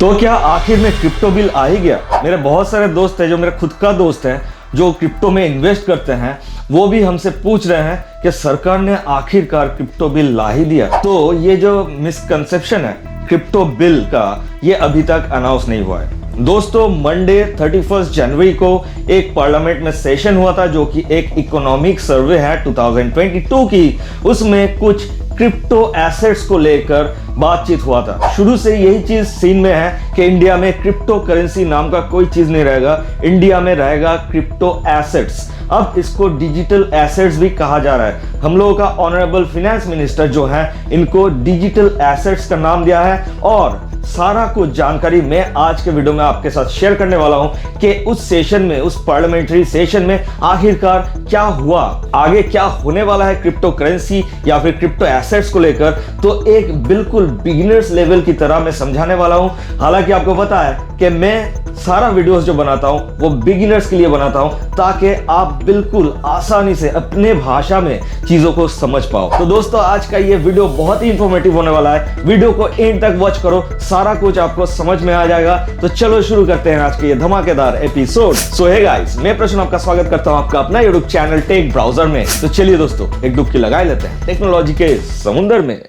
तो क्या आखिर में क्रिप्टो बिल आ ही गया? मेरे बहुत सारे दोस्त हैं, जो मेरा खुद का दोस्त है, जो क्रिप्टो में इन्वेस्ट करते हैं, वो भी हमसे पूछ रहे हैं कि सरकार ने आखिरकार क्रिप्टो बिल ला ही दिया। तो ये जो मिसकंसेप्शन है क्रिप्टो बिल का, ये अभी तक अनाउंस नहीं हुआ है। दोस्तों, मंडे 31 जनवरी को एक पार्लियामेंट में सेशन हुआ था, जो कि एक इकोनॉमिक सर्वे है 2022 की। उसमें कुछ क्रिप्टो एसेट्स को लेकर बातचीत हुआ था। शुरू से यही चीज सीन में है कि इंडिया में क्रिप्टो करेंसी नाम का कोई चीज नहीं रहेगा, इंडिया में रहेगा क्रिप्टो एसेट्स। अब इसको डिजिटल एसेट्स भी कहा जा रहा है। हम लोगों का ऑनरेबल फाइनेंस मिनिस्टर जो है, इनको डिजिटल एसेट्स का नाम दिया है। और सारा कुछ जानकारी मैं आज के वीडियो में आपके साथ शेयर करने वाला हूं कि उस सेशन में, उस पार्लियामेंट्री सेशन में आखिरकार क्या हुआ, आगे क्या होने वाला है क्रिप्टो करेंसी या फिर क्रिप्टो एसेट्स को लेकर। तो एक बिल्कुल बिगिनर्स लेवल की तरह मैं समझाने वाला हूं। हालांकि आपको पता है कि मैं सारा वीडियोस जो बनाता हूं वो बिगिनर्स के लिए बनाता हूं, ताकि आप बिल्कुल आसानी से अपने भाषा में चीजों को समझ पाओ। तो दोस्तों, आज का ये वीडियो बहुत ही इंफॉर्मेटिव होने वाला है। वीडियो को एंड तक वॉच करो, सारा कुछ आपको समझ में आ जाएगा। तो चलो शुरू करते हैं आज के ये धमाकेदार एपिसोड। सो हे गाइस, मैं प्रश्न आपका स्वागत करता हूं आपका अपना यूट्यूब चैनल टेक ब्राउजर में। तो चलिए दोस्तों, एक डुबकी लगा लेते हैं टेक्नोलॉजी के समुंदर में।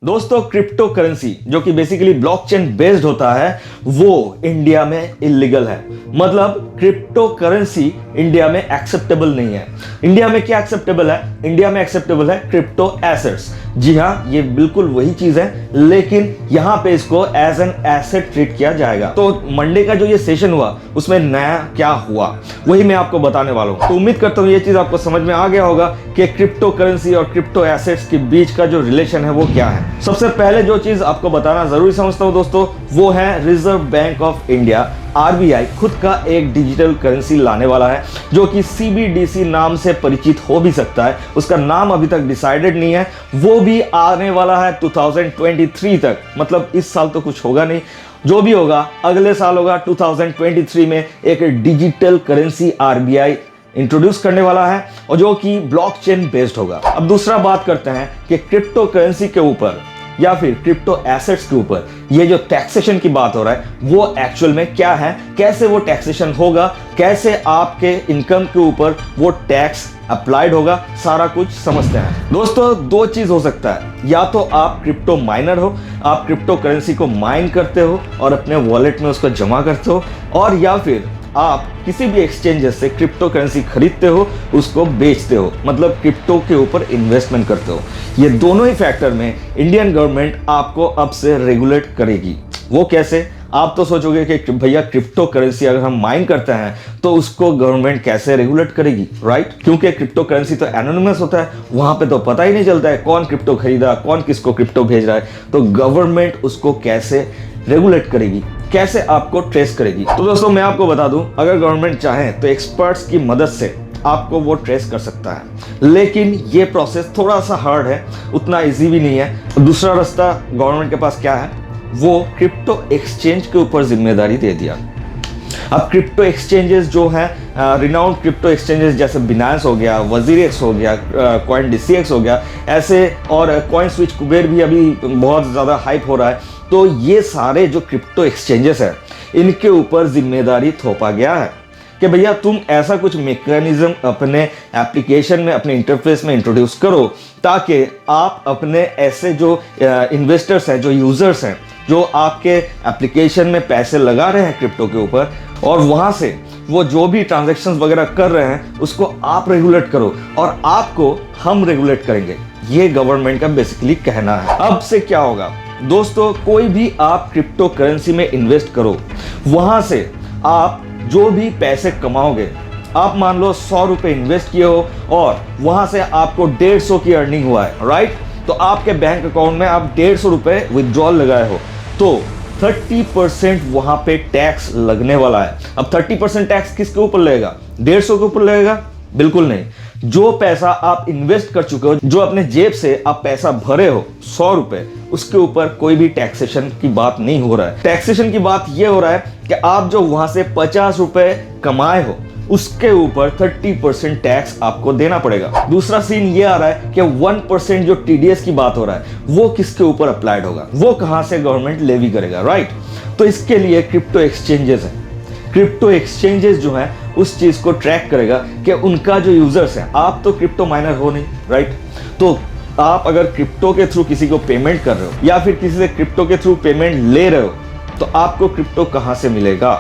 दोस्तों, क्रिप्टो करेंसी जो कि बेसिकली ब्लॉकचेन बेस्ड होता है, वो इंडिया में इलीगल है। मतलब क्रिप्टो करेंसी इंडिया में एक्सेप्टेबल नहीं है। इंडिया में क्या एक्सेप्टेबल है? इंडिया में एक्सेप्टेबल है क्रिप्टो एसेट्स। जी हाँ, ये बिल्कुल वही चीज है, लेकिन यहां पे इसको एज एन एसेट ट्रीट किया जाएगा। तो मंडे का जो ये सेशन हुआ, उसमें नया क्या हुआ वही मैं आपको बताने वाला हूं। तो उम्मीद करता हूं ये चीज आपको समझ में आ गया होगा कि क्रिप्टो करेंसी और क्रिप्टो एसेट्स के बीच का जो रिलेशन है वो क्या है। सबसे पहले जो चीज आपको बताना जरूरी समझता हूं दोस्तों, वो है reserve bank of India RBI खुद का एक डिजिटल करेंसी लाने वाला है, जो कि सीबीडीसी नाम से परिचित हो भी सकता है। उसका नाम अभी तक डिसाइडेड नहीं है। वो भी आने वाला है 2023 तक। मतलब इस साल तो कुछ होगा नहीं, जो भी होगा अगले साल होगा। 2023 में एक डिजिटल करेंसी आरबीआई इंट्रोड्यूस करने वाला है, और जो कि ब्लॉकचेन बेस्ड होगा। अब दूसरा बात करते हैं कि क्रिप्टो करेंसी के ऊपर या फिर क्रिप्टो एसेट्स के ऊपर ये जो टैक्सेशन की बात हो रहा है, वो एक्चुअल में क्या है, कैसे वो टैक्सेशन होगा, कैसे आपके इनकम के ऊपर वो टैक्स अप्लाइड होगा, सारा कुछ समझते हैं। दोस्तों, दो चीज हो सकता है, या तो आप क्रिप्टो माइनर हो, आप क्रिप्टो करेंसी को माइन करते हो और अपने वॉलेट में उसको जमा करते हो, और या फिर आप किसी भी एक्सचेंजेस से क्रिप्टो करेंसी खरीदते हो, उसको बेचते हो, मतलब क्रिप्टो के ऊपर इन्वेस्टमेंट करते हो। ये दोनों ही फैक्टर में इंडियन गवर्नमेंट आपको अब से रेगुलेट करेगी। वो कैसे? आप तो सोचोगे कि भैया क्रिप्टो करेंसी अगर हम माइन करते हैं तो उसको गवर्नमेंट कैसे रेगुलेट करेगी, राइट? क्योंकि क्रिप्टो करेंसी तो एनोनिमस होता है, वहां पे तो पता ही नहीं चलता है कौन क्रिप्टो खरीदा, कौन किसको क्रिप्टो भेज रहा है। तो गवर्नमेंट उसको कैसे रेगुलेट करेगी, कैसे आपको ट्रेस करेगी? तो दोस्तों, मैं आपको बता दूं, अगर गवर्नमेंट चाहे तो एक्सपर्ट्स की मदद से आपको वो ट्रेस कर सकता है, लेकिन ये प्रोसेस थोड़ा सा हार्ड है, उतना इजी भी नहीं है। दूसरा रास्ता गवर्नमेंट के पास क्या है, वो क्रिप्टो एक्सचेंज के ऊपर जिम्मेदारी दे दिया। अब क्रिप्टो एक्सचेंजेस जो हैं, रिनाउंड क्रिप्टो एक्सचेंजेस जैसे बिनांस हो गया, वजीरेक्स हो गया, कॉइन डीसीएक्स हो गया, ऐसे, और कॉइन स्विच कुबेर भी अभी बहुत ज़्यादा हाइप हो रहा है। तो ये सारे जो क्रिप्टो एक्सचेंजेस हैं, इनके ऊपर जिम्मेदारी थोपा गया है कि भैया तुम ऐसा कुछ मैकेनिज्म अपने एप्लीकेशन में, अपने इंटरफेस में इंट्रोड्यूस करो, ताकि आप अपने ऐसे जो इन्वेस्टर्स हैं, जो यूजर्स हैं, जो आपके एप्लीकेशन में पैसे लगा रहे हैं क्रिप्टो के ऊपर, और वहां से वो जो भी ट्रांजैक्शंस वगैरह कर रहे हैं, उसको आप रेगुलेट करो और आपको हम रेगुलेट करेंगे। ये गवर्नमेंट का बेसिकली कहना है। अब से क्या होगा दोस्तों, कोई भी आप क्रिप्टो करेंसी में इन्वेस्ट करो, वहां से आप जो भी पैसे कमाओगे, आप मान लो 100 रुपए इन्वेस्ट किए हो और वहां से आपको 150 की अर्निंग हुआ है, राइट? तो आपके बैंक अकाउंट में आप 150 रुपए विथड्रॉल लगाए हो, तो 30% वहां पे टैक्स लगने वाला है। अब 30% टैक्स किसके ऊपर लगेगा? 150 के ऊपर लगेगा? बिल्कुल नहीं। जो पैसा आप इन्वेस्ट कर चुके हो, जो अपने जेब से आप पैसा भरे हो 100 रुपए, उसके ऊपर कोई भी टैक्सेशन की बात नहीं हो रहा है। टैक्सेशन की बात यह हो रहा है कि आप जो वहां से 50 रुपए कमाए हो उसके ऊपर 30% टैक्स आपको देना पड़ेगा। दूसरा सीन ये आ रहा है कि 1% जो टीडीएस की बात हो रहा है वो किसके ऊपर अप्लाइड होगा, वो कहां से गवर्नमेंट लेवी करेगा, राइट। तो इसके लिए क्रिप्टो एक्सचेंजेस है। क्रिप्टो एक्सचेंजेस जो है उस चीज को ट्रैक करेगा कि उनका जो यूजर्स है, आप तो क्रिप्टो माइनर हो नहीं, राइट। तो आप अगर क्रिप्टो के थ्रू किसी को पेमेंट कर रहे हो या फिर किसी से क्रिप्टो के थ्रू पेमेंट ले रहे हो, तो आपको क्रिप्टो कहां से मिलेगा?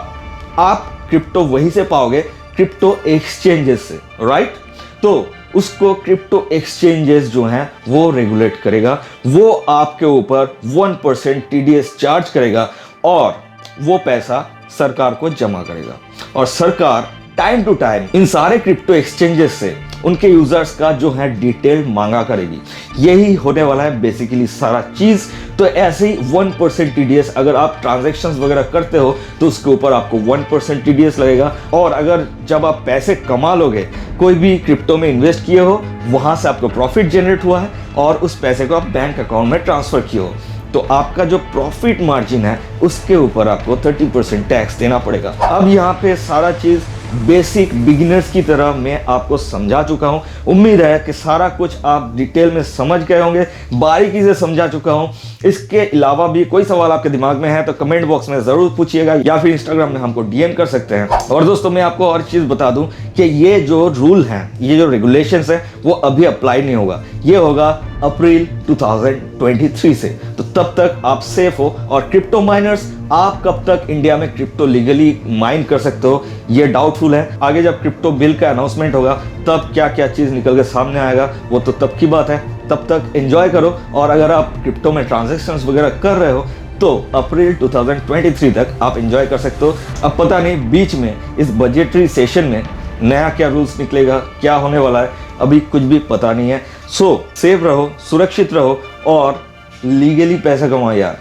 आप क्रिप्टो वहीं से पाओगे, क्रिप्टो एक्सचेंजेस से, राइट। तो उसको क्रिप्टो एक्सचेंजेस जो हैं वो रेगुलेट करेगा, वो आपके ऊपर 1% टीडीएस चार्ज करेगा और वो पैसा सरकार को जमा करेगा। और सरकार टाइम टू टाइम इन सारे क्रिप्टो एक्सचेंजेस से उनके यूजर्स का जो है डिटेल मांगा करेगी। यही होने वाला है बेसिकली सारा चीज। तो ऐसे ही 1% टीडीएस अगर आप ट्रांजैक्शंस वगैरह करते हो तो उसके ऊपर आपको 1% टीडीएस लगेगा। और अगर जब आप पैसे कमा लोगे, कोई भी क्रिप्टो में इन्वेस्ट किए हो, वहां से आपको प्रॉफिट जनरेट हुआ है और उस पैसे को आप बैंक अकाउंट में ट्रांसफर किए हो, तो आपका जो प्रॉफिट मार्जिन है उसके ऊपर आपको 30% टैक्स देना पड़ेगा। अब यहाँ पे सारा चीज बेसिक बिगिनर्स की तरह मैं आपको समझा चुका हूं। उम्मीद है कि सारा कुछ आप डिटेल में समझ गए होंगे, बारीकी से समझा चुका हूं। इसके अलावा भी कोई सवाल आपके दिमाग में है तो कमेंट बॉक्स में जरूर पूछिएगा या फिर इंस्टाग्राम में हमको डीएम कर सकते हैं। और दोस्तों मैं आपको और चीज बता दूं कि ये जो रूल हैं, ये जो रेगुलेशंस हैं, वो अभी अप्लाई नहीं होगा, ये होगा अप्रैल 2023 से। तो तब तक आप सेफ हो। और क्रिप्टो माइनर्स, आप कब तक इंडिया में क्रिप्टो लीगली माइन कर सकते हो ये डाउटफुल है। आगे जब क्रिप्टो बिल का अनाउंसमेंट होगा तब क्या क्या चीज निकल के सामने आएगा वो तो तब की बात है। तब तक एंजॉय करो। और अगर आप क्रिप्टो में ट्रांजैक्शंस वगैरह कर रहे हो तो अप्रैल 2023 तक आप एंजॉय कर सकते हो। अब पता नहीं बीच में इस बजटरी सेशन में नया क्या रूल्स निकलेगा, क्या होने वाला है, अभी कुछ भी पता नहीं है। सो सेफ रहो, सुरक्षित रहो और लीगली पैसा कमाओ यार,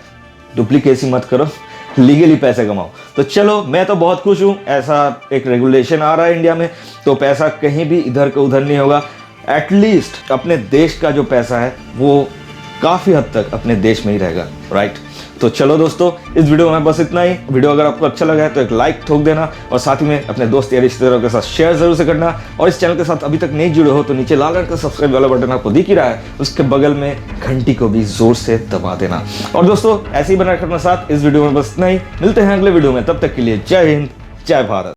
डुप्लीकेसी मत करो, लीगली पैसे कमाओ। तो चलो, मैं तो बहुत खुश हूँ, ऐसा एक रेगुलेशन आ रहा है इंडिया में, तो पैसा कहीं भी इधर का उधर नहीं होगा। एटलीस्ट अपने देश का जो पैसा है वो काफ़ी हद तक अपने देश में ही रहेगा, राइट। तो चलो दोस्तों, इस वीडियो में बस इतना ही। वीडियो अगर आपको अच्छा लगा है तो एक लाइक ठोक देना और साथ ही में अपने दोस्त या रिश्तेदारों के साथ शेयर जरूर से करना। और इस चैनल के साथ अभी तक नहीं जुड़े हो तो नीचे लाल रंग का सब्सक्राइब वाला बटन आपको दिख ही रहा है, उसके बगल में घंटी को भी जोर से दबा देना। और दोस्तों ऐसे ही बना रखना साथ। इस वीडियो में बस इतना ही, मिलते हैं अगले वीडियो में, तब तक के लिए जय हिंद, जय भारत।